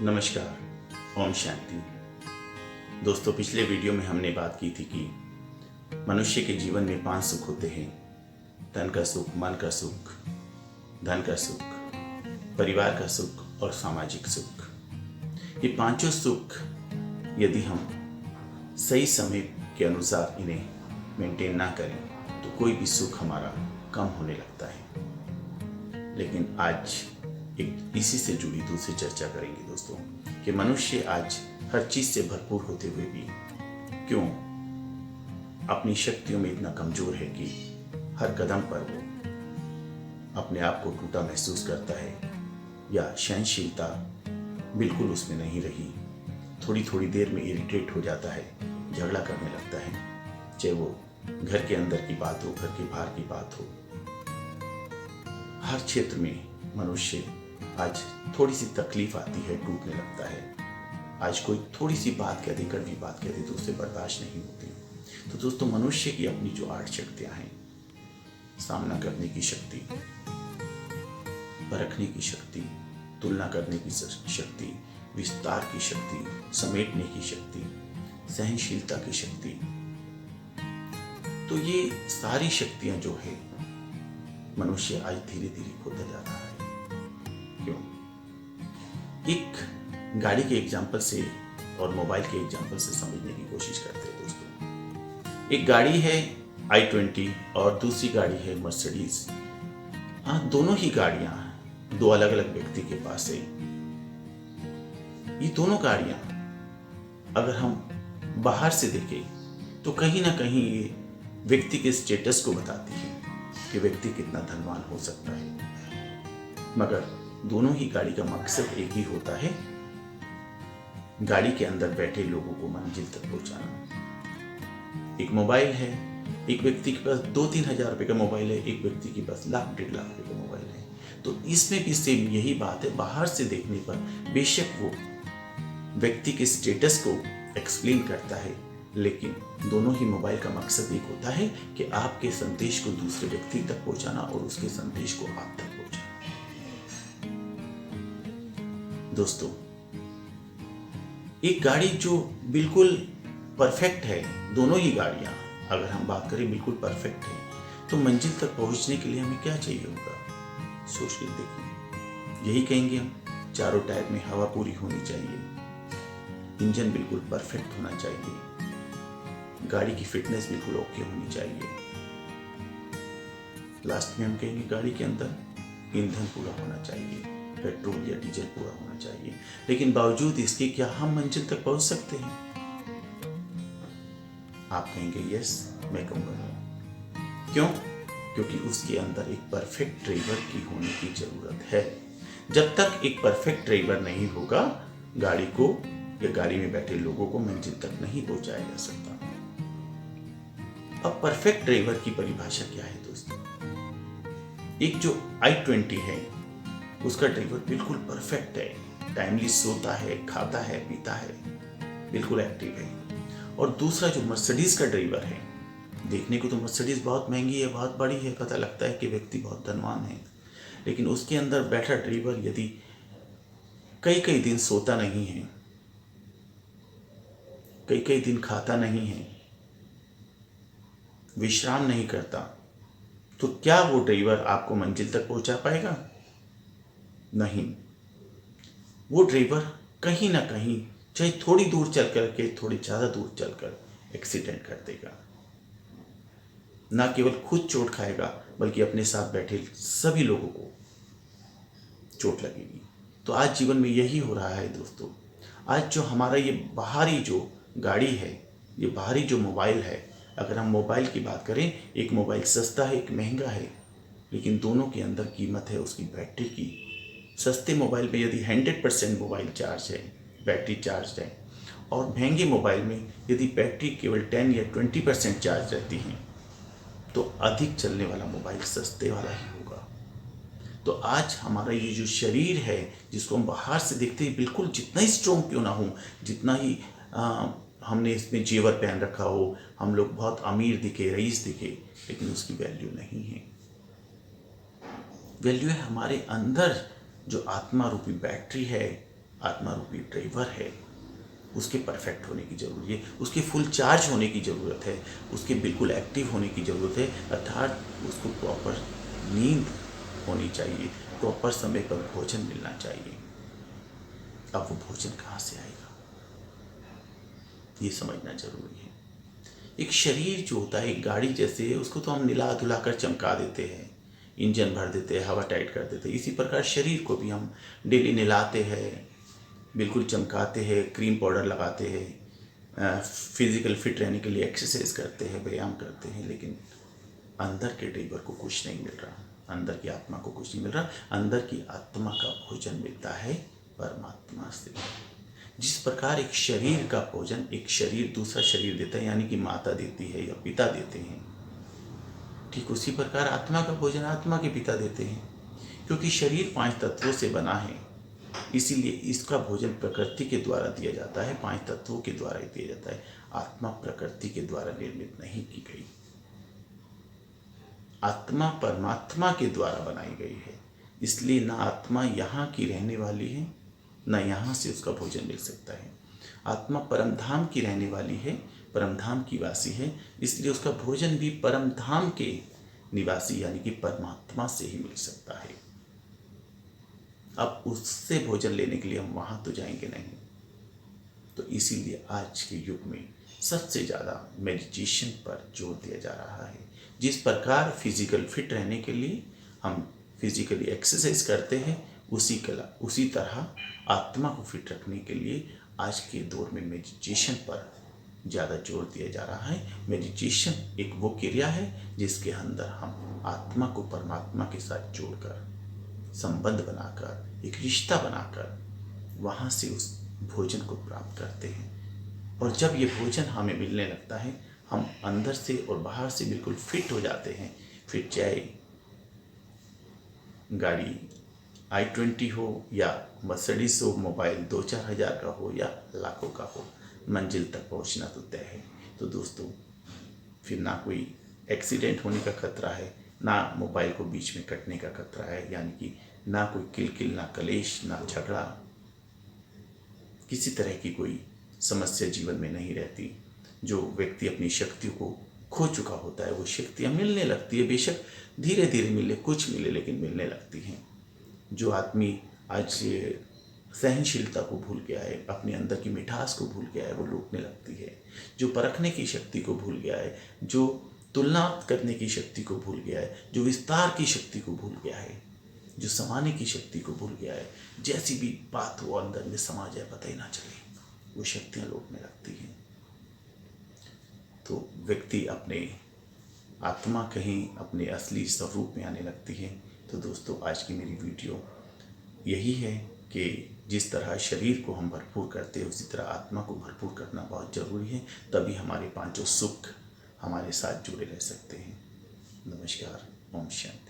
नमस्कार। ओम शांति। दोस्तों, पिछले वीडियो में हमने बात की थी कि मनुष्य के जीवन में 5 सुख होते हैं। धन का सुख, मन का सुख, धन का सुख, परिवार का सुख और सामाजिक सुख। ये पांचों सुख यदि हम सही समय के अनुसार इन्हें मेंटेन ना करें तो कोई भी सुख हमारा कम होने लगता है। लेकिन आज एक इसी से जुड़ी दूसरी चर्चा करेंगे दोस्तों कि मनुष्य आज हर चीज से भरपूर होते हुए भी क्यों अपनी शक्तियों में इतना कमजोर है कि हर कदम पर वो अपने आप को टूटा महसूस करता है, या सहनशीलता बिल्कुल उसमें नहीं रही। थोड़ी थोड़ी देर में इरिटेट हो जाता है, झगड़ा करने लगता है, चाहे वो घर के अंदर की बात हो, घर के बाहर की बात हो। हर क्षेत्र में मनुष्य आज थोड़ी सी तकलीफ आती है, टूटने लगता है। आज कोई थोड़ी सी बात कह दे, कड़वी बात कह दे तो उसे बर्दाश्त नहीं होती। तो दोस्तों, मनुष्य की अपनी जो 8 शक्तियां हैं, सामना करने की शक्ति, परखने की शक्ति, तुलना करने की शक्ति, विस्तार की शक्ति, समेटने की शक्ति, सहनशीलता की शक्ति, तो ये सारी शक्तियां जो है मनुष्य आज धीरे धीरे खोता जा रहा है। क्यों? एक गाड़ी के एग्जाम्पल से और मोबाइल के एग्जाम्पल से समझने की कोशिश करते हैं दोस्तों। एक गाड़ी है i20 और दूसरी गाड़ी है मर्सिडीज। हाँ, दोनों ही गाड़ियां दो अलग अलग व्यक्ति के पास है। ये दोनों गाड़ियां अगर हम बाहर से देखें तो कहीं ना कहीं ये व्यक्ति के स्टेटस को बताती है कि व्यक्ति कितना धनवान हो सकता है। मगर दोनों ही गाड़ी का मकसद एक ही होता है, गाड़ी के अंदर बैठे लोगों को मंजिल तक पहुंचाना। एक मोबाइल है, एक व्यक्ति के पास 2-3 हजार रुपए का मोबाइल है, एक व्यक्ति के पास 1,00,000-1,50,000 रुपए का मोबाइल है। तो इसमें भी सेम यही बात है। बाहर से देखने पर बेशक वो व्यक्ति के स्टेटस को एक्सप्लेन करता है, लेकिन दोनों ही मोबाइल का मकसद एक होता है कि आपके संदेश को दूसरे व्यक्ति तक पहुंचाना और उसके संदेश को आप तक पहुंचाना। दोस्तों, एक गाड़ी जो बिल्कुल परफेक्ट है, दोनों ही गाड़ियां अगर हम बात करें बिल्कुल परफेक्ट है, तो मंजिल तक पहुंचने के लिए हमें क्या चाहिए होगा? सोच के देखिए। यही कहेंगे हम, चारों टायर में हवा पूरी होनी चाहिए, इंजन बिल्कुल परफेक्ट होना चाहिए, गाड़ी की फिटनेस बिल्कुल ओके होनी चाहिए। लास्ट में हम कहेंगे गाड़ी के अंदर ईंधन पूरा होना चाहिए, पेट्रोल या डीजल पूरा होना चाहिए। लेकिन बावजूद इसके क्या हम मंजिल तक पहुंच सकते हैं? आप कहेंगे यस, मैं कहूंगा क्यों? क्योंकि उसके अंदर एक परफेक्ट ड्राइवर की होने की जरूरत है। जब तक एक परफेक्ट ड्राइवर नहीं होगा, गाड़ी को या गाड़ी में बैठे लोगों को मंजिल तक नहीं पहुंचाया जा सकता। अब परफेक्ट ड्राइवर की परिभाषा क्या है दोस्तों? एक जो i20 है, उसका ड्राइवर बिल्कुल परफेक्ट है, टाइमली सोता है, खाता है, पीता है, बिल्कुल एक्टिव है। और दूसरा जो मर्सिडीज का ड्राइवर है, देखने को तो मर्सिडीज बहुत महंगी है, बहुत बड़ी है, पता लगता है कि व्यक्ति बहुत धनवान है, लेकिन उसके अंदर बैठा ड्राइवर यदि कई कई दिन सोता नहीं है, कई कई दिन खाता नहीं है, विश्राम नहीं करता, तो क्या वो ड्राइवर आपको मंजिल तक पहुंचा पाएगा? नहीं। वो ड्राइवर कहीं ना कहीं, चाहे थोड़ी दूर चल कर के, थोड़ी ज़्यादा दूर चलकर एक्सीडेंट कर देगा। ना केवल खुद चोट खाएगा, बल्कि अपने साथ बैठे सभी लोगों को चोट लगेगी। तो आज जीवन में यही हो रहा है दोस्तों। आज जो हमारा ये बाहरी जो गाड़ी है, ये बाहरी जो मोबाइल है, अगर हम मोबाइल की बात करें, एक मोबाइल सस्ता है, एक महंगा है, लेकिन दोनों के अंदर कीमत है उसकी बैटरी की। सस्ते मोबाइल में यदि 100% मोबाइल चार्ज है, बैटरी चार्ज है, और महंगे मोबाइल में यदि बैटरी केवल 10 या 20% चार्ज रहती है, तो अधिक चलने वाला मोबाइल सस्ते वाला ही होगा। तो आज हमारा ये जो शरीर है, जिसको हम बाहर से देखते हैं बिल्कुल जितना ही स्ट्रॉन्ग क्यों ना हो, जितना ही हमने इसमें जेवर पहन रखा हो, हम लोग बहुत अमीर दिखे, रईस दिखे, लेकिन उसकी वैल्यू नहीं है। वैल्यू है हमारे अंदर जो आत्मा रूपी बैटरी है, आत्मा रूपी ड्राइवर है उसके परफेक्ट होने की ज़रूरत है, उसके फुल चार्ज होने की ज़रूरत है, उसके बिल्कुल एक्टिव होने की ज़रूरत है, अर्थात उसको प्रॉपर नींद होनी चाहिए, प्रॉपर समय पर भोजन मिलना चाहिए। अब वो भोजन कहाँ से आएगा ये समझना जरूरी है। एक शरीर जो होता है एक गाड़ी जैसे है, उसको तो हम निला धुला कर चमका देते हैं, इंजन भर देते हैं, हवा टाइट कर देते हैं। इसी प्रकार शरीर को भी हम डेली नहलाते हैं, बिल्कुल चमकाते हैं, क्रीम पाउडर लगाते हैं, फिजिकल फिट रहने के लिए एक्सरसाइज करते हैं, व्यायाम करते हैं, लेकिन अंदर के ड्राइवर को कुछ नहीं मिल रहा, अंदर की आत्मा को कुछ नहीं मिल रहा। अंदर की आत्मा का भोजन मिलता है परमात्मा से। जिस प्रकार एक शरीर का भोजन एक शरीर दूसरा शरीर देता है, यानी कि माता देती है या पिता देते हैं, ठीक उसी प्रकार आत्मा का भोजन आत्मा के पिता देते हैं। क्योंकि शरीर 5 तत्वों से बना है, इसीलिए इसका भोजन प्रकृति के द्वारा दिया जाता है, 5 तत्वों के द्वारा ही दिया जाता है। आत्मा प्रकृति के द्वारा निर्मित नहीं की गई, आत्मा परमात्मा के द्वारा बनाई गई है। इसलिए ना आत्मा यहाँ की रहने वाली है, ना यहाँ से उसका भोजन मिल सकता है। आत्मा परमधाम की रहने वाली है, परमधाम की वासी है, इसलिए उसका भोजन भी परमधाम के निवासी यानी कि परमात्मा से ही मिल सकता है। अब उससे भोजन लेने के लिए हम वहाँ तो जाएंगे नहीं। तो इसीलिए आज के युग में सबसे ज़्यादा मेडिटेशन पर जोर दिया जा रहा है। जिस प्रकार फिजिकल फिट रहने के लिए हम फिजिकली एक्सरसाइज करते हैं, उसी तरह आत्मा को फिट रखने के लिए आज के दौर में मेडिटेशन पर ज़्यादा जोर दिया जा रहा है। मेडिटेशन एक वो क्रिया है जिसके अंदर हम आत्मा को परमात्मा के साथ जोड़कर, संबंध बनाकर, एक रिश्ता बनाकर वहाँ से उस भोजन को प्राप्त करते हैं। और जब ये भोजन हमें मिलने लगता है, हम अंदर से और बाहर से बिल्कुल फिट हो जाते हैं। फिर चाहे गाड़ी i20 हो या मर्सिडीज हो, मोबाइल 2-4 हज़ार का हो या लाखों का हो, मंजिल तक पहुंचना तो तय है। तो दोस्तों, फिर ना कोई एक्सीडेंट होने का खतरा है, ना मोबाइल को बीच में कटने का खतरा है, यानी कि ना कोई किलकिल, ना कलेश, ना झगड़ा, किसी तरह की कोई समस्या जीवन में नहीं रहती। जो व्यक्ति अपनी शक्तियों को खो चुका होता है, वो शक्तियाँ मिलने लगती है, बेशक धीरे धीरे मिले, कुछ मिले, लेकिन मिलने लगती हैं। जो आदमी आज सहनशीलता को भूल गया है, अपने अंदर की मिठास को भूल गया है, वो लूटने लगती है। जो परखने की शक्ति को भूल गया है, जो तुलना करने की शक्ति को भूल गया है, जो विस्तार की शक्ति को भूल गया है, जो समाने की शक्ति को भूल गया है, जैसी भी बात हो अंदर में समा जाए, पता ही ना चले, वो शक्तियाँ लौटने लगती हैं। तो व्यक्ति अपने आत्मा कहीं अपने असली स्वरूप में आने लगती है। तो दोस्तों, आज की मेरी वीडियो यही है कि जिस तरह शरीर को हम भरपूर करते हैं, उसी तरह आत्मा को भरपूर करना बहुत ज़रूरी है। तभी हमारे पांचों सुख हमारे साथ जुड़े रह सकते हैं। नमस्कार, ओम शांति।